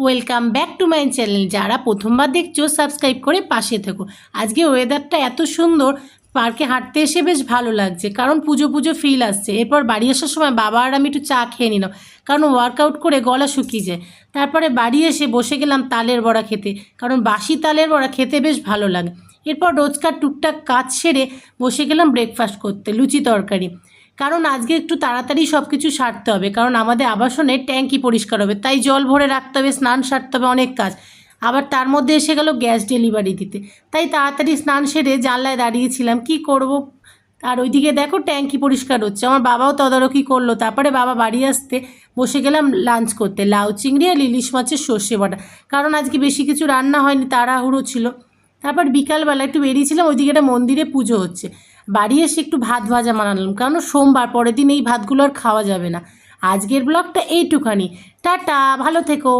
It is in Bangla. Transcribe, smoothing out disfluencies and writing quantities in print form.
Welcome back to my channel. যারা প্রথমবার দেখছো সাবস্ক্রাইব করে পাশে থেকো। আজকে ওয়েদারটা এত সুন্দর, পার্কে হাঁটতে এসে বেশ ভালো লাগছে, কারণ পুজো পুজো ফিল আসছে। এরপর বাড়ি আসার সময় বাবা আর আমি একটু চা খেয়ে নিলাম, কারণ ওয়ার্কআউট করে গলা শুকিয়ে যায়। তারপরে বাড়ি এসে বসে গেলাম তালের বড়া খেতে, কারণ বাসি তালের বড়া খেতে বেশ ভালো লাগে। এরপর রোজকার টুকটাক কাজ সেরে বসে গেলাম ব্রেকফাস্ট করতে, লুচি তরকারি। কারণ আজকে একটু তাড়াতাড়ি সব কিছু সারতে হবে, কারণ আমাদের আবাসনের ট্যাঙ্কি পরিষ্কার হবে, তাই জল ভরে রাখতে হবে, স্নান সারতে হবে, অনেক কাজ। আবার তার মধ্যে এসে গেল গ্যাস ডেলিভারি দিতে, তাই তাড়াতাড়ি স্নান সেরে জানলায় দাঁড়িয়েছিলাম কি করব। আর ওইদিকে দেখো ট্যাঙ্কি পরিষ্কার হচ্ছে, আমার বাবাও তদারকি করলো। তারপরে বাবা বাড়ি আসতে বসে গেলাম লাঞ্চ করতে, লাউ চিংড়ি আর ইলিশ মাছের সর্ষে বাটা, কারণ আজকে বেশি কিছু রান্না হয়নি, তাড়াহুড়ো ছিল। তারপর বিকালবেলা একটু বেরিয়েছিলাম, ওইদিকে একটা মন্দিরে পুজো হচ্ছে। বাড়ি এসে একটু ভাত ভাজা বানালাম, কারণ সোমবার, পরের দিন এই ভাতগুলো আর খাওয়া যাবে না। আজকের ব্লগটা এইটুখানি। টাটা, ভালো থেকো।